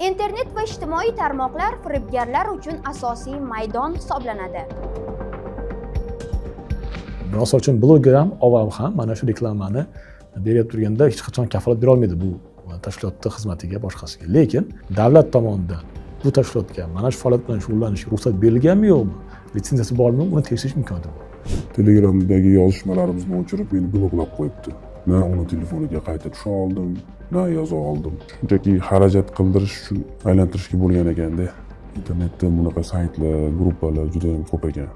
Internet va ijtimoiy tarmoqlar firibgarlar uchun asosiy maydon hisoblanadi. Misol uchun bloger ham, ovam ham mana shu reklamani berib turganda hech qachon kafolat bera olmaydi bu tashkilotning xizmatiga, boshqasiga. Lekin davlat tomonidan bu tashkilotga mana shu faoliyat bilan shug'ullanishga ruxsat berilganmi yo'qmi, litsenziyasi bormi, uni tekshirish imkoniyati bor. Telegramdagi yozishmalarimizni o'chirib, meni bloklab qo'yibdi. Na uni telefoniga qayta tusha oldim, na yoza oldim. Shunchaki xarajat qildirish uchun aylantirishga bo'lgan ekanda. Internetda bunaqa saytlar, gruppalar juda ham ko'p ekan.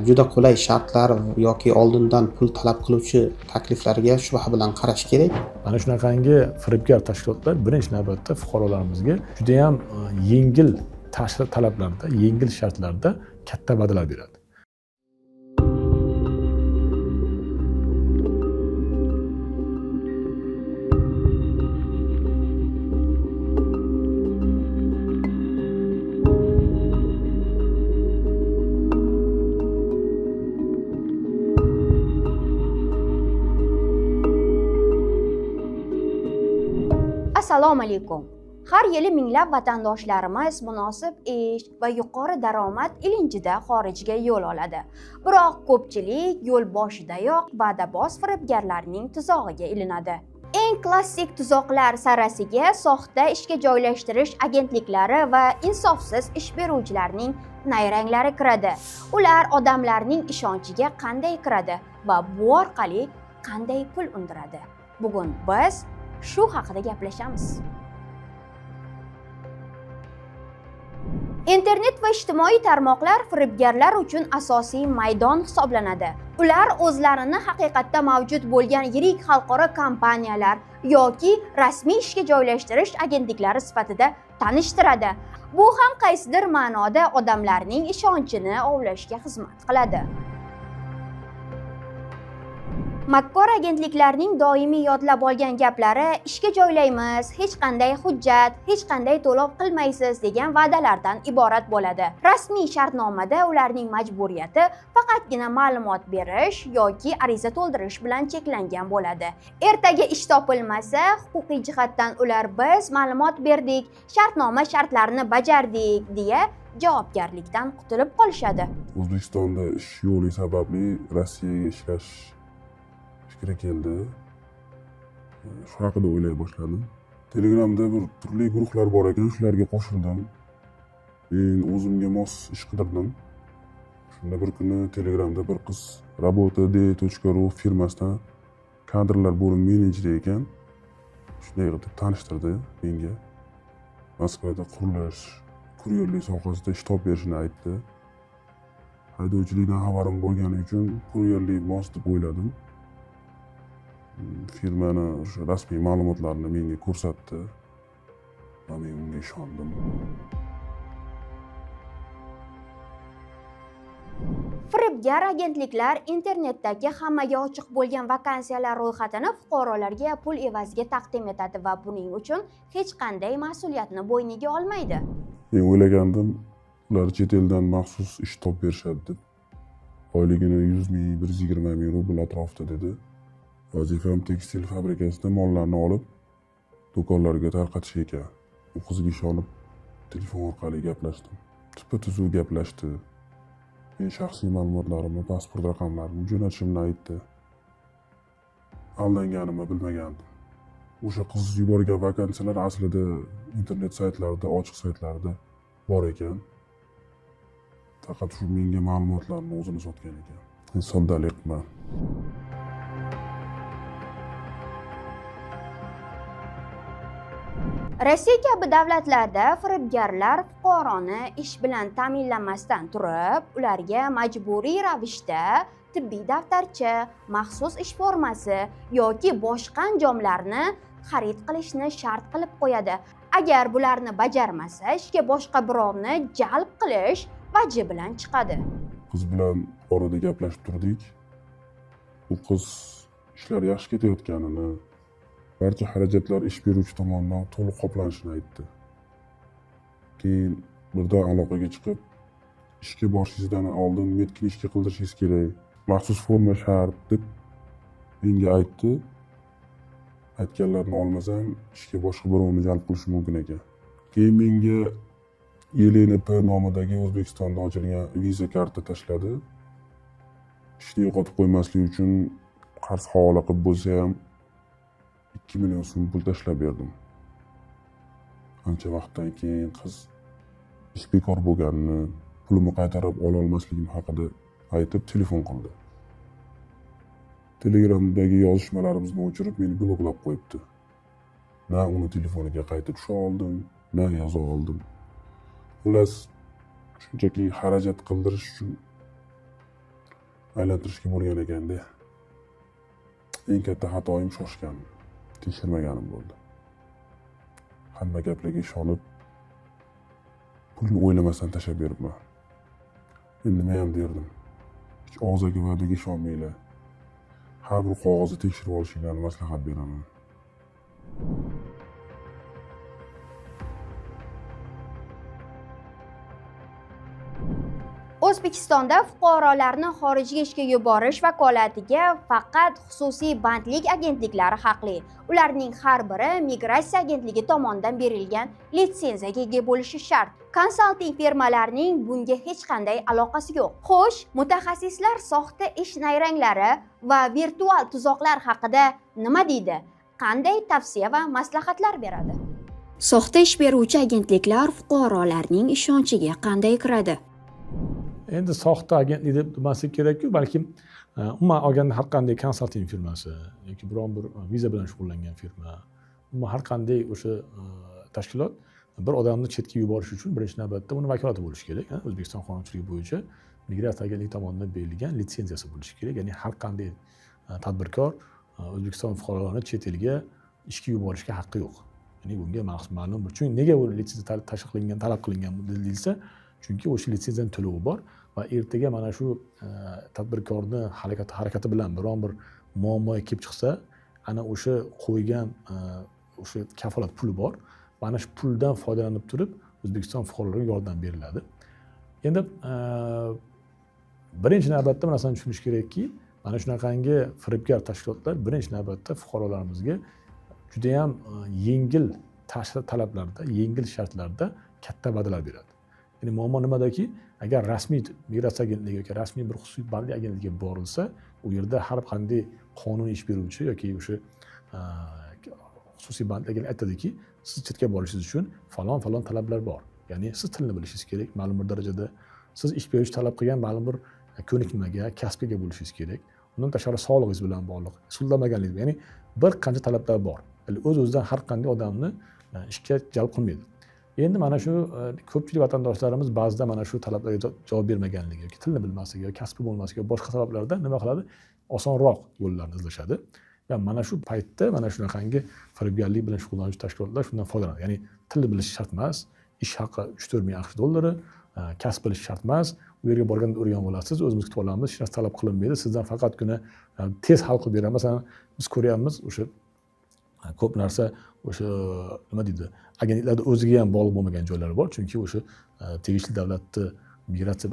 Juda qulay shartlar yoki oldindan pul talab qiluvchi takliflarga shubha bilan qarash kerak. Mana shunaqangi firibgar tashkilotlar birinchi navbatda fuqarolarimizga juda ham yengil tashqi talablarda, yengil shartlarda katta va'dalar beradi. Assalomu alaykum. Har yili minglab vatandoshlarimiz munosib ish va yuqori daromad ilinjida xorijga yo'l oladi. Biroq ko'pchilik yo'l boshidayoq va'daboz firibgarlarning tuzog'iga ilinadi. Eng klassik tuzoqlar sarasiga soxta ishga joylashtirish agentliklari va insofsiz ish beruvchilarning nayranglari kiradi. Ular odamlarning ishonchiga qanday kiradi va bu orqali qanday pul undiradi? Bugun biz shu haqida gaplashamiz. Internet va ijtimoiy tarmoqlar firibgarlar uchun asosiy maydon hisoblanadi. Ular o'zlarini haqiqatda mavjud bo'lgan yirik xalqaro kompaniyalar yoki rasmiy ishga joylashtirish agentliklari sifatida tanishtiradi. Bu ham qaysidir ma'noda odamlarning ishonchini ovlashga xizmat qiladi. Makkor agentliklarning doimiy yodlab olgan gaplari ishga joylaymiz, hech qanday hujjat, hech qanday to'lov qilmaysiz degan va'dalardan iborat bo'ladi. Rasmiy shartnomada ularning majburiyati faqatgina ma'lumot berish yoki ariza to'ldirish bilan cheklangan bo'ladi. Ertaga ish topilmasa, huquqiy jihatdan ular biz ma'lumot berdik, shartnoma shartlarini bajardik deya javobgarlikdan qutulib qolishadi. O'zbekistonda ish yo'li sababli Rossiyaga ishlash fikri keldi. Shu haqida o'ylay boshladim. Telegramda bir turli guruhlar bor ekan, shularga qo'shildim. Men o'zimga mos ish qidirdim. Shunda bir kuni Telegramda bir qiz rabota.de.ru firmasidan kadrlar bo'lim menejeri ekan. Shunday qilib tanishtirdi menga. Moskvada qurilish, kuryerlik sohasida ish topib berishini aytdi. Haydovchilikdan xabarim bo'lgani uchun kuryerlik mos deb o'yladim. Firmani rasmiy ma'lumotlarini menga ko'rsatdi va men unga ishondim. Firibgar agentliklar internetdagi hammaga ochiq bo'lgan vakansiyalar ro'yxatini fuqarolarga pul evaziga taqdim etadi va buning uchun hech qanday mas'uliyatni bo'yniga olmaydi. Men o'ylagandim, ular chet eldan maxsus ish topib berishadi deb. Oyligini 100 ming, 120 ming rubl atrofida dedi. Vazifam tekstil fabrikasida mollarni olib, do'konlarga tarqatish ekan. U qizga ishonib, telefon orqali gaplashdim. Tuppa-tuzuk gaplashdi. Men shaxsiy ma'lumotlarimni, pasport raqamlarimni jo'natishimni aytdi. Aldanganimni bilmagandim. O'sha qiz yuborgan vakansiyalar aslida internet saytlarida, ochiq saytlarda bor ekan. Faqat shu menga ma'lumotlarni o'zini sotgan ekan. Soddalik qilman. Rossiya kabi davlatlarda firibgarlar fuqaroni ish bilan ta'minlamasdan turib, ularga majburiy ravishda tibbiy daftarcha, maxsus ish formasi yoki boshqa anjomlarni xarid qilishni shart qilib qo'yadi. Agar bularni bajarmasa, ishga boshqa birovni jalb qilish vaji bilan chiqadi. Qiz bilan orada gaplashib turdik. U qiz ishlar yaxshi ketayotganini, barcha xarajatlar ish beruvchi tomonidan to'liq qoplanishini aytdi. Keyin birdan aloqaga chiqib, ishga borishingizdan oldin medknижка qildirishingiz kerak, maxsus forma shart deb menga aytdi. Aytganlarini olmasam, ishga boshqa birovni jalb qilish mumkin ekan. Keyin menga ELNP nomidagi O'zbekistonda ochilgan viza karta tashladi. Ishni yo'qotib qo'ymaslik uchun qarz havola qilib bo'lsa ham 2 million so'm pul tashlab berdim. Ancha vaqtdan keyin qiz ish bekor bo'lganini, pulimni qaytarib ola olmasligim haqida aytib telefon qildi. Telegramdagi yozishmalarimizni o'chirib meni bloklab qo'yibdi. Na uni telefoniga qaytib tusha oldim, na yoza oldim. Xullas, shunchaki xarajat qildirish uchun aylantirishga bo'lgan ekanda. Eng katta xatoim shoshganim, tekshirmaganim bo'ldi. Hamma gaplarga ishonib, pulni o'ylamasdan tashlab beribman. Endi nima ham derdim. Hech og'zaki va'daga ishonmanglar. Har bir qog'ozni tekshirib olishinglarni maslahat beraman. O'zbekistonda fuqarolarni xorijga ishga yuborish vakolatiga faqat xususiy bandlik agentliklari haqli. Ularning har biri migratsiya agentligi tomonidan berilgan litsenziyaga ega bo'lishi shart. Konsalting firmalarining bunga hech qanday aloqasi yo'q. Xo'sh, mutaxassislar soxta ish nayranglari va virtual tuzoqlar haqida nima deydi? Qanday tavsiya va maslahatlar beradi? Soxta ish beruvchi agentliklar fuqarolarning ishonchiga qanday kiradi? Endi soxta agentlik deb demaslik kerak-ku, balkim umuman olganda har qanday konsalting firmasi yoki biron bir viza bilan shug'ullangan firma, umuman har qanday o'sha tashkilot bir odamni chetga yuborish uchun birinchi navbatda uni vakolati bo'lishi kerak. O'zbekiston qonunchiligi bo'yicha migratsiya agentligi tomonidan berilgan litsenziyasi bo'lishi kerak. Ya'ni har qanday tadbirkor O'zbekiston fuqarolarini chet elga ishga yuborishga haqqi yo'q. Ya'ni bunga ma'lum bir. Chunki nega bu litsenziya talab qilingan deyilsa, chunki o'sha litsenziyaning to'lovi bor va ertaga mana shu tadbirkorni harakati bilan biron bir muammo kelib chiqsa, ana o'sha qo'ygan o'sha kafolat puli bor. Mana shu puldan foydalanib turib O'zbekiston fuqarolariga yordam beriladi. Endi birinchi navbatda bu narsani tushunish kerakki, mana shunaqangi firibgar tashkilotlar birinchi navbatda fuqarolarimizga juda ham yengil talablarda, yengil shartlarda katta va'dalar beradi. Ya'ni muammo nimadaki, agar rasmiy migratsiya agentligi yoki rasmiy bir xususiy bandlik agentligiga borilsa, u yerda har qanday qonuniy ish beruvchi yoki o'sha xususiy bandlik agentligi aytadiki, siz chetga borishingiz uchun falon talablar bor. Ya'ni siz tilni bilishingiz kerak, ma'lum bir darajada siz ish beruvchi talab qilgan ma'lum bir ko'nikmaga, kasbiga bo'lishingiz kerak. Undan tashqari sog'lig'ingiz bilan bog'liq, sudlanmaganligingiz, ya'ni bir qancha talablar bor. O'z-o'zidan har qanday odamni ishga jalb qilmaydi. Endi mana shu ko'pchilik vatandoshlarimiz ba'zida mana shu talablarga javob bermaganligi yoki tilni bilmasligi yoki kasbi bo'lmasligi yoki boshqa sabablardan nima qiladi? Osonroq yo'llarni izlashadi. Va mana shu paytda mana shunaqangi firibgarlik bilan shug'ullanuvchi tashkilotlar shundan foydalanadi. Ya'ni tilni bilish shart emas, ish haqi 3-4 ming AQSh dollari, kasb bilish shart emas. U yerga borganda o'rganib olasiz, o'zimiz kutib olamiz, hech narsa talab qilinmaydi. Sizdan faqatgina tez hal qilib beramiz. Masalan, biz ko'ryapmiz o'sha ko'p narsa o'sha nima deydi, agentliklarda o'ziga ham bog'liq bo'lmagan joylari bor, chunki o'sha tegishli davlatni migratsiya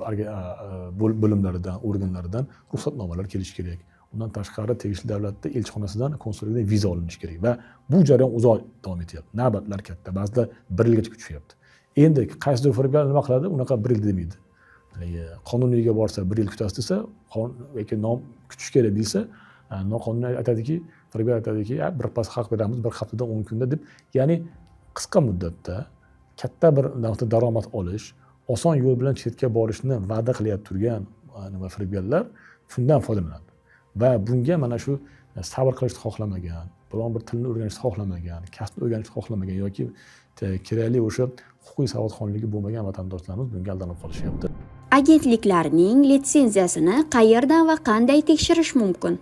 bo'limlaridan, organlaridan ruxsatnomalar kelishi kerak. Undan tashqari tegishli davlatda elchixonasidan, konsullikdan viza olinishi kerak va bu jarayon uzoq davom etyapti. Navbatlar katta, ba'zida 1 yilgacha kutishyapti. Endi qaysidir firibgar nima qiladi? Unaqa 1 yil demaydi. Qonuniyga borsa 1 yil kutasiz desa, yoki nom kutish kerak deysa, noqonuniy aytadiki, firibgar aytadiki, birpas haq beramiz 1 haftada 10 kunda deb, ya'ni qisqa muddatda katta bir daromad olish, oson yo'l bilan chetga borishni va'da qilyapti turgan nima firibgarlar shundan foydalanadi. Va bunga mana shu sabr qilishni xohlamagan, biron bir tilni o'rganishni xohlamagan, kasbni o'rganishni xohlamagan yoki kerakli o'sha huquqiy savodxonligi bo'lmagan vatandoshlarimiz bunga aldanib qolishyapti. Agentliklarning litsenziyasini qayerdan va qanday tekshirish mumkin?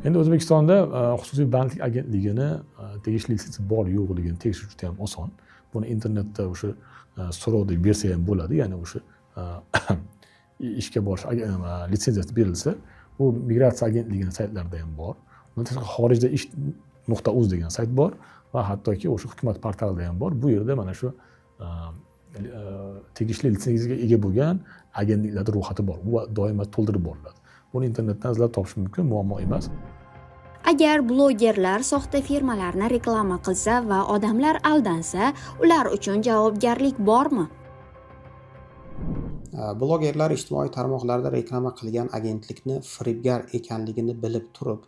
Endi O'zbekistonda xususiy bandlik agentligini tegishli litsenziyasi bor yo'qligini tekshirish juda ham oson. Buni internetda o'sha so'rov deb bersa ham bo'ladi. Ya'ni o'sha ishga borish litsenziyasi berilsa, bu migratsiya agentligining saytlarida ham bor. Bundan tashqari xorijda ish.uz degan sayt bor va hattoki o'sha hukumat portalida ham bor. Bu yerda mana shu tegishli litsenziyaga ega bo'lgan agentliklarning ro'yxati bor. Bu doimo to'ldirib boriladi. Buni internetdan izlab topish mumkin, muammo emas. Agar blogerlar soxta firmalarni reklama qilsa va odamlar aldansa, ular uchun javobgarlik bormi? Blogerlar ijtimoiy tarmoqlarda reklama qilgan agentlikni firibgar ekanligini bilib turib,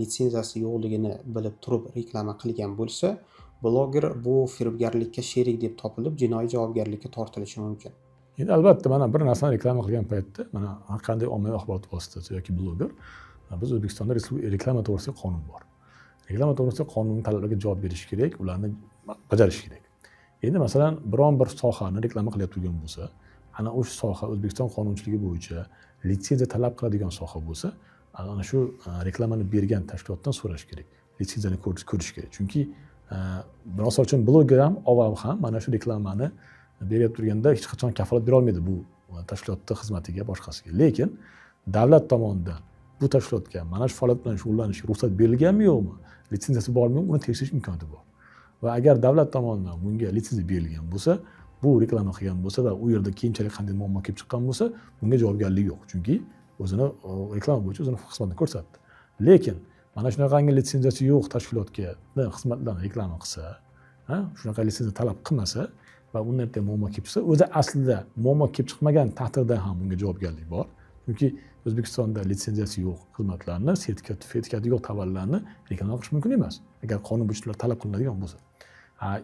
litsenziyasi yo'qligini bilib turib reklama qilgan bo'lsa, bloger bu firibgarlikka sherik deb topilib, jinoiy javobgarlikka tortilishi mumkin. Endi albatta mana bir narsani reklama qilgan paytda mana har qanday ommaviy axborot vositasi yoki bloger, biz O'zbekistonda reklama to'g'risida qonun bor. Reklama to'g'risida qonunning talablariga javob berish kerak, ularni bajarish kerak. Endi masalan, biron bir sohani reklama qilayotgan turgan bo'lsa, ana o'sha soha O'zbekiston qonunchiligi bo'yicha litsenziya talab qiladigan soha bo'lsa, ana shu reklamani bergan tashkilotdan so'rash kerak. Litsenziyani ko'rish kerak. Chunki misol uchun bloger ham, OVAV ham mana shu reklamani berib turganda hech qachon kafolat bera olmaydi bu tashkilotning xizmatiga, boshqasiga. Lekin davlat tomonidan bu tashkilotga mana shu faoliyat bilan shug'ullanishga ruxsat berilganmi yo'qmi, litsenziyasi bormi, uni tekshirish imkoniyati bor. Va agar davlat tomonidan bunga litsenziya berilgan bo'lsa, bu reklama qilgan bo'lsa va u yerda keyinchalik qanday muammo kelib chiqqan bo'lsa, bunga javobgarlik yo'q. Chunki o'zini reklama bo'yicha o'zini xizmatini ko'rsatdi. Lekin mana shunaqangi litsenziyasi yo'q tashkilotga xizmatlarni reklama qilsa, shunaqa litsenziya talab qilmasa va undan ertaga muammo kelib chiqsa, o'zi aslida muammo kelib chiqmagan taqdirda ham bunga javobgarlik bor. Chunki O'zbekistonda litsenziyasi yo'q xizmatlarni, sertifikati yo'q tovarlarni reklama qilish mumkin emas, agar qonun bo'yicha talab qilinadigan bo'lsa.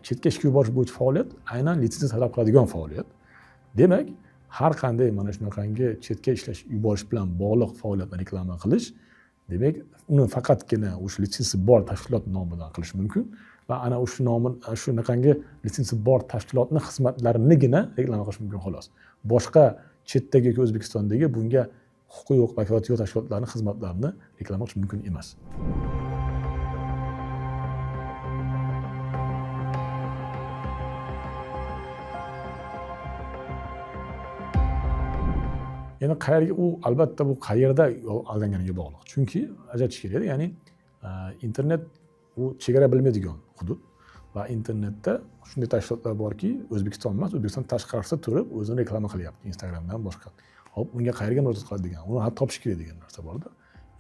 Chetga ishga yuborish bo'yicha faoliyat aynan litsenziya talab qiladigan faoliyat. Demak, har qanday mana shunaqangi chetga ishlash yuborish bilan bog'liq faoliyatni reklama qilish, demak, uni faqatgina o'sha litsenziyasi bor tashkilot nomidan qilish mumkin va ana o'sha shunaqangi litsenziyasi bor tashkilotning xizmatlarinigina reklama qilish mumkin xolos. Boshqa chetdagi yoki O'zbekistondagi bunga huquqi yo'q, vakolati yo'q tashkilotlarning xizmatlarini reklama qilish mumkin emas. Ya'ni qayerga u albatta bu qayerda aldanganiga bog'liq. Chunki ajratish kerak, ya'ni internet u chegara bilmaydigan hudud va internetda shunday tashkilotlar borki, O'zbekiston emas, O'zbekiston tashqarisida turib o'zini reklama qilyapti, Instagramdan boshqa. Hop, unga qayerga murojaat qiladigan, uni ham topish kerak degan narsa bor-da.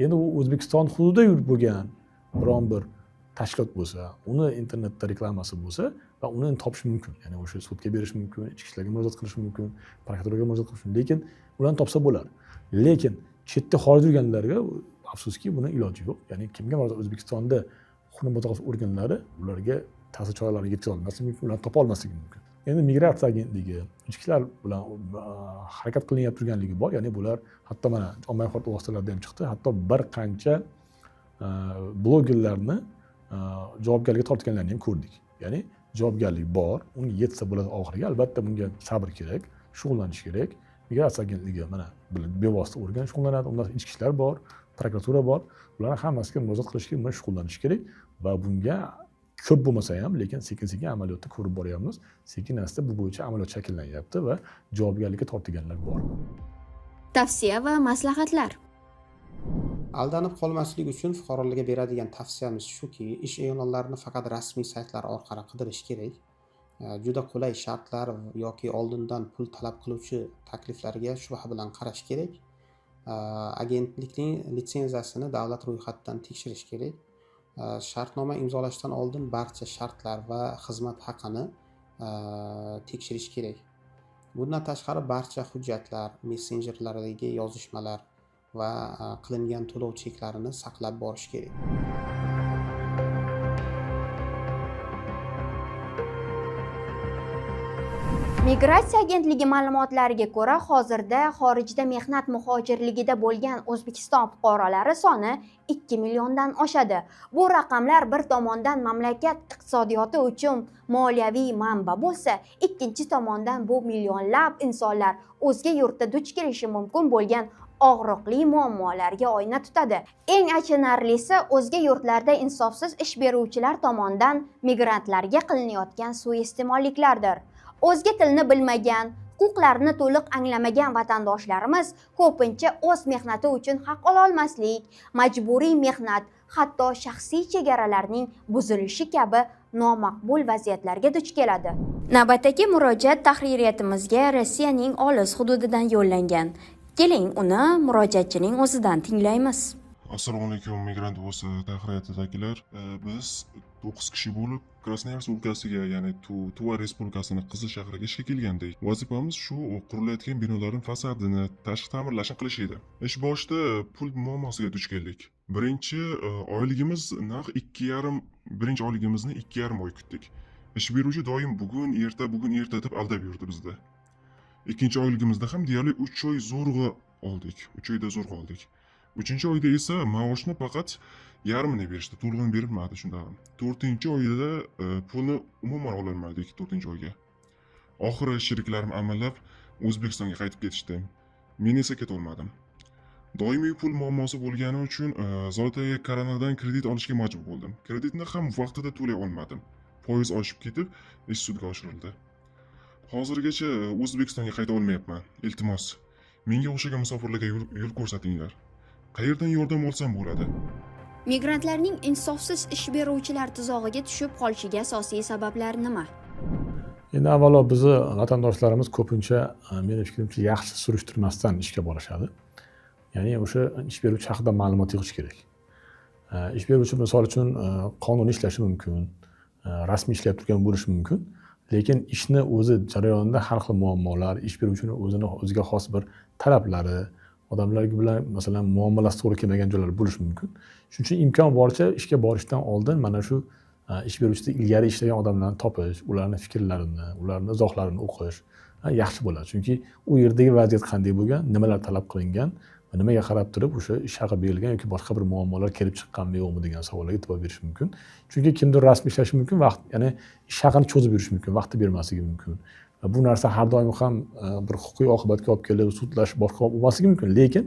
Endi u O'zbekiston hududida yurib bo'lgan biron bir tashkilot bo'lsa, uni internetda reklamasi bo'lsa va uni topish mumkin. Ya'ni o'sha sudga berish mumkin, ichki ishlarga murojaat qilish mumkin, prokuraturaga murojaat qilish mumkin. Lekin ularni topsa bo'ladi. Lekin chetda xorij yurganlarga afsuski buni iloji yo'q. Ya'ni kimga murojaat O'zbekistonda huquqni mudofaa organlari ularga ta'sir choralari yetkaza olmasligi mumkin, ularni topa olmasligi mumkin. Endi migratsiya agentligi, ichki ishlar bilan harakat qilinib turganligi bor. Ya'ni bular hatto mana ommaviy axborot vositalarida ham chiqdi. Hatto bir qancha blogerlarni javobgarlikka tortganlarni ham ko'rdik. Ya'ni javobgarlik bor, uni yetsa bo'ladi oxiriga. Albatta bunga sabr kerak, shug'ullanish kerak. Migratsiya agentligi mana bevosita organ shug'ullanadi, unda ichki ishlar bor, prokuratura bor. Ularning hammasiga murojaat qilishga, buni shug'ullanish kerak va bunga ko'p bo'lmasa ham, lekin sekin-sekin amaliyotda ko'rib boryapmiz. Sekin-asta bu bo'yicha amaliyot shakllanyapti va javobgarlikka tortilganlar bor. Tavsiya va maslahatlar. Aldanib qolmaslik uchun fuqarolarga beradigan tavsiyamiz shuki, ish e'lonlarini faqat rasmiy saytlar orqali qidirish kerak. Juda qulay shartlar yoki oldindan pul talab qiluvchi takliflarga shubha bilan qarash kerak. Agentlikning litsenziyasini davlat ro'yxatidan tekshirish kerak. Shartnoma imzolashdan oldin barcha shartlar va xizmat haqini tekshirish kerak. Bundan tashqari barcha hujjatlar, messenjerlardagi yozishmalar va qilingan to'lov cheklarini saqlab borish kerak. Migratsiya agentligi ma'lumotlariga ko'ra, hozirda xorijda mehnat muhojirligida bo'lgan O'zbekiston fuqarolari soni 2 milliondan oshadi. Bu raqamlar bir tomondan mamlakat iqtisodiyoti uchun moliyaviy manba bo'lsa, ikkinchi tomondan bu millionlab insonlar o'zga yurtda duch kelishi mumkin bo'lgan og'riqli muammolarga oyna tutadi. Eng achinarlisi, o'zga yurtlarda insofsiz ish beruvchilar tomonidan migrantlarga qilinayotgan suiiste'molliklardir. O'zga tilni bilmagan, huquqlarini to'liq anglamagan vatandoshlarimiz ko'pincha o'z mehnati uchun haq ola olmaslik, majburiy mehnat, hatto shaxsiy chegaralarning buzilishi kabi nomaqbul vaziyatlarga duch keladi. Navbatdagi murojaat tahririyatimizga Rossiyaning olis hududidan yo'llangan. Keling, uni murojaatchining o'zidan tinglaymiz. Assalomu alaykum, migrant bo'lsa tahririyatidagilar. Biz 9 kishi bo'lib Krasnoyarsk o'lkasiga, ya'ni Tuva respublikasining Qizil shahriga ishga kelgandik. Vazifamiz shu qurilayotgan binolarning fasadini, tashqi ta'mirlashni qilish edi. Ish boshida pul muammosiga duch keldik. Birinchi oyligimizni 2,5 oy kutdik. Ish beruvchi doim bugun erta deb aldab yurdi bizda. Ikkinchi oyligimizda ham deyarli 3 oy zo'rg'a oldik. 3 oyda zo'rg'a oldik. 3-oyda esa maoshni faqat yarmini berishdi, to'lig'ini berilmadi shunda ham. 4-oyda pulni umuman ololmadik 4-oyga. Oxiri sheriklarim amallab O'zbekistonga qaytib ketishdi. Men esa keta olmadim. Doimiy pul muammosi bo'lgani uchun Zolotoye Koronadan kredit olishga majbur bo'ldim. Kreditni ham vaqtida to'lay olmadim. Foiz oshib ketib, ish sudga oshirildi. Hozirgacha O'zbekistonga qayta olmayapman. Iltimos, menga o'xshagan musofirlarga yo'l ko'rsatinglar. Qayerdan yordam olsam bo'ladi? Migrantlarning insofsiz ish beruvchilar tuzog'iga tushib qolishiga asosiy sabablar nima? Endi avvalo bizni vatandoshlarimiz ko'pincha meni fikrimcha yaxshi surishtirmasdan ishga borishadi. Ya'ni o'sha ish beruvchi haqida ma'lumot yig'ish kerak. Ish beruvchi misol uchun qonuniy ishlashi mumkin, rasmiy ishlayib turgan bo'lishi mumkin, lekin ishni o'zi jarayonida har xil muammolar, ish beruvchining o'ziga xos bir talablari, odamlar bilan masalan muomalasi to'g'ri kelmagan joylar bo'lishi mumkin. Shuning uchun imkon boricha ishga borishdan oldin mana shu ish beruvchida ilgari ishlagan odamlarni topish, ularning fikrlarini, ularning izohlarini o'qish yaxshi bo'ladi. Chunki u yerdagi vaziyat qanday bo'lgan, nimalar talab qilingan va nimaga qarab turib o'sha ish haqi berilgan yoki boshqa bir muammolar kelib chiqqanmi yo'qmi degan savollarga e'tibor berish mumkin. Chunki kimdir rasmiy ishlashi mumkin, ya'ni ish haqini cho'zib yurishi mumkin, vaqti bermasligi mumkin. Bu narsa har doim ham bir huquqiy oqibatga olib kelib sudlash boshqa bo'lmasligi mumkin, lekin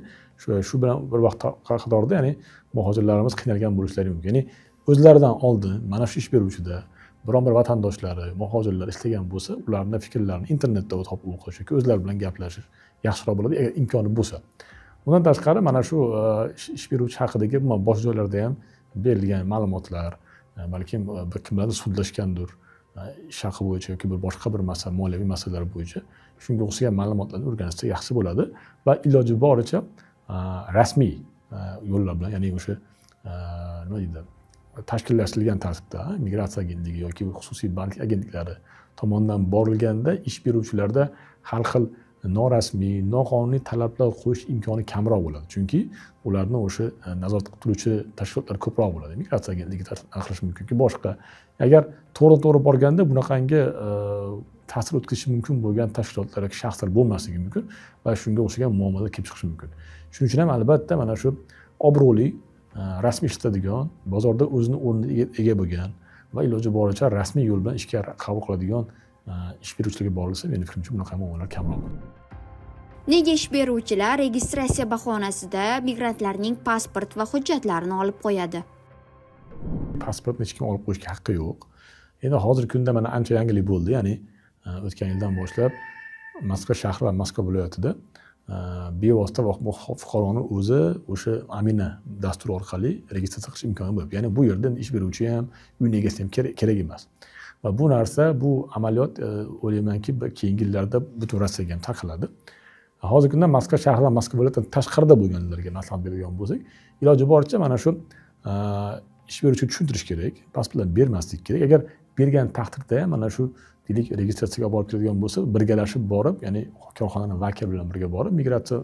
shu bilan bir vaqt qatorida ya'ni muhojirlarimiz qiynalgan bo'lishlari mumkin. Ya'ni o'zlaridan oldin mana shu ish beruvchida biron bir vatandoshlari, muhojirlar ishlagan bo'lsa, ularning fikrlarini internetda topib o'qish yoki o'zlari bilan gaplashish yaxshiroq bo'ladi agar imkoni bo'lsa. Undan tashqari mana shu ish beruvchi haqidagi boshqa joylarda ham berilgan ma'lumotlar, balkim kim bilan sudlashgandir, ish haqi bo'yicha yoki bir boshqa bir masala, moliyaviy masalalar bo'yicha shunga o'xshagan ma'lumotlarni o'rganishsa yaxshi bo'ladi va iloji boricha rasmiy yo'llar bilan, ya'ni o'sha nima deydi, tashkillashtirilgan tartibda migratsiya agentligi yoki xususiy bank agentliklari tomonidan borilganda ish beruvchilarda har xil norasmiy, noqonuniy talablar qo'yish imkoni kamroq bo'ladi. Chunki ularni o'sha nazorat qiluvchi tashkilotlar ko'proq bo'ladi. Migratsiya agentligi aqlashi mumkinki boshqa. Agar to'g'ri borganda bunaqangi ta'sir o'tkazishi mumkin bo'lgan tashkilotlar yoki shaxslar bo'lmasligi mumkin va shunga o'xshagan muammolar kelib chiqishi mumkin. Shuning uchun ham albatta mana shu obro'li, rasmiy ishlatadigan, bozorda o'zini o'rniga ega bo'lgan va iloji boricha rasmiy yo'l bilan ishga qabul qiladigan ish beruvchilarga borilsa, meni fikrimcha bunaqa muammolar kamroq. Nega ish beruvchilar registratsiya bahonasida migrantlarning pasport va hujjatlarini olib qo'yadi? Pasportni hech kim olib qo'yishga haqqi yo'q. Endi hozirgi kunda mana ancha yangilik bo'ldi, ya'ni o'tgan yildan boshlab Moskva shahri va Moskva viloyatida bevosita fuqaroni o'zi o'sha Amina dasturi orqali registratsiya qilish imkoni bo'ladi. Ya'ni bu yerda ish beruvchi ham, uy egasi ham kerak emas. Va bu narsa, bu amaliyot o'ylaymanki keyingi yillarda butun Rossiyaga ham tarqaladi. Hozirgi kunda Moskva shahri va Moskva viloyatidan tashqarida bo'lganlarga maslahat beradigan bo'lsak, iloji boricha mana shu ish beruvchiga tushuntirish kerak, pasportlar bermaslik kerak. Agar bergan taqdirda ham mana shu deylik registratsiyaga olib keladigan bo'lsa, birgalashib borib, ya'ni korxonaning vakili bilan birga borib, migratsiya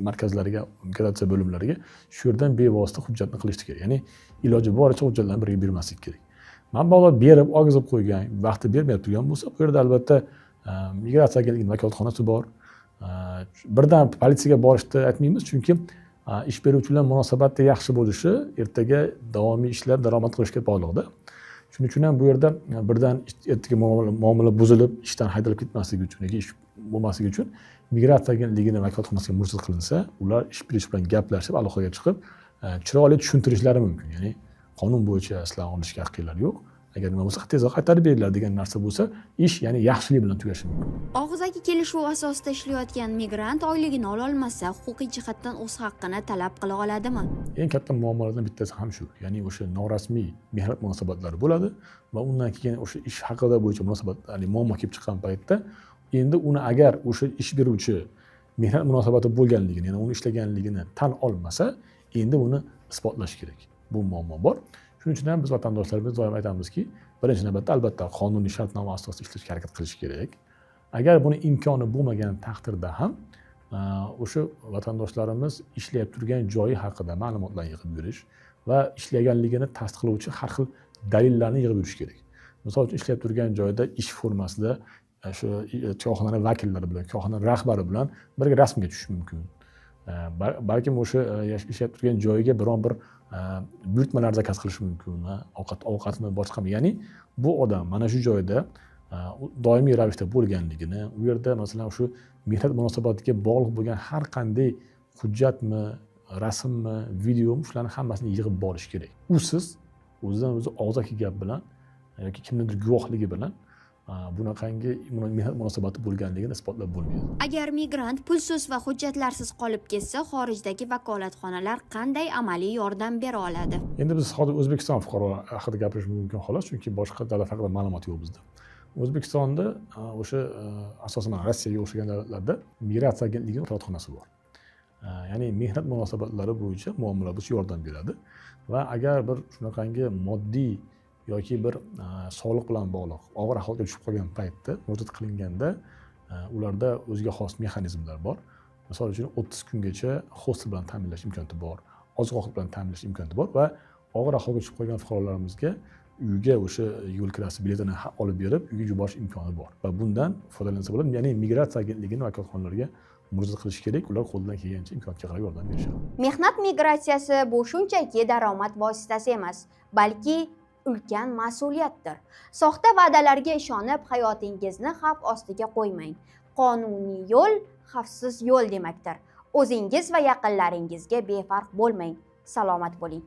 markazlariga, migratsiya bo'limlariga shu yerdan bevosita hujjatni qilish kerak. Ya'ni iloji boricha hujjatlarni birga bermaslik kerak. Manbalar berib, og'izib qo'ygan, vaqti bermay turgan bo'lsa, bu yerda albatta migratsiya agentligining vakolatxonasi bor. Birdan politsiyaga borishni aytmaymiz, chunki ish beruvchilar munosabati yaxshi bo'lishi ertaga davomiy ishlar daromad qilishga bog'liqda. Shuning uchun ham bu yerda birdan ertaga muomala buzilib, ishdan haydalib ketmasligi uchun yoki ish bo'lmasligi uchun migratsiya agentligining vakolatxonasiga murojaat qilinsa, ular ish beruvchi bilan gaplashib, aloqaga chiqib, chiroyli tushuntirishlari mumkin. Ya'ni qonun bo'yicha sizlarning olishga haqqinglar yo'q. Agar nima bo'lsa tezroq qaytarib beringlar degan narsa bo'lsa, ish ya'ni yaxshilik bilan tugashi mumkin. Og'zaki kelishuv asosida ishlayotgan migrant oyligini ola olmasa, huquqiy jihatdan o'z haqqini talab qila oladimi? Eng katta muammolardan bittasi ham shu. Ya'ni o'sha norasmiy mehnat munosabatlari bo'ladi va undan keyin o'sha ish haqida bo'yicha munosabat, ya'ni muammo kelib chiqqan paytda endi uni agar o'sha ish beruvchi mehnat munosabati bo'lganligini, ya'ni uni ishlaganligini tan olmasa, endi buni isbotlash kerak. Bu muammo bor. Shuning uchun ham biz vatandoshlarimiz doim aytamizki, birinchi navbatda albatta qonuniy shartnoma asosida ishlashga harakat qilish kerak. Agar buni imkoni bo'lmagan taqdirda ham o'sha vatandoshlarimiz ishlab turgan joyi haqida ma'lumotlarni yig'ib yurish va ishlaganligini tasdiqlovchi har xil dalillarni yig'ib yurish kerak. Misol uchun ishlab turgan joyda ish formasida shu korxona vakillari bilan, korxona rahbari bilan birga rasmga tushish mumkin. Balkim o'sha ishlab turgan joyiga biron bir buyurtmalar zakaz qilish mumkin, ovqatni boshqa. Ya'ni bu odam mana shu joyda doimiy ravishda bo'lganligini, u yerda masalan shu mehnat munosabatiga bog'liq bo'lgan har qanday hujjatmi, rasmmi, videomi shularni hammasini yig'ib borish kerak. Usiz o'zidan o'zi og'zaki gap bilan yoki kimnidir guvohligi bilan bunaqangi mehnat munosabati bo'lganligini isbotlab bo'lmaydi. Agar migrant pulsiz va hujjatlarsiz qolib ketsa, xorijdagi vakolatxonalar qanday amaliy yordam bera oladi? Endi biz hozir O'zbekiston fuqarolari haqida gapirishimiz mumkin xolos, chunki boshqa davlat haqida ma'lumot yo'q bizda. O'zbekistonda o'sha asosan Rossiyaga o'xshagan davlatlarda migratsiya agentligining vakolatxonasi bor. Ya'ni mehnat munosabatlari bo'yicha muomala bo'yicha yordam beradi va agar bir shunaqangi moddiy yoki bir sog'liq bilan bog'liq og'ir ahvolga tushib qolgan paytda murojaat qilinganda ularda o'ziga xos mexanizmlar bor. Misol uchun 30 kungacha hostel bilan ta'minlash imkoniyati bor, oziq-ovqat bilan ta'minlash imkoniyati bor va og'ir ahvolga tushib qolgan fuqarolarimizga uyga o'sha yo'l kirasi biletini olib berib, uyga yuborish imkoni bor va bundan foydalansa bo'ladi. Ya'ni migratsiya agentligining vakolatxonalariga murojaat qilish kerak, ular qo'ldan kelgancha imkoniyatga qarab yordam berishadi. Mehnat migratsiyasi bu shunchaki daromad vositasi emas, balki ulkan mas'uliyatdir. Soxta va'dalarga ishonib hayotingizni xavf ostiga qo'ymang. Qonuniy yo'l xavfsiz yo'l demakdir. O'zingiz va yaqinlaringizga befarq bo'lmang. Salomat bo'ling.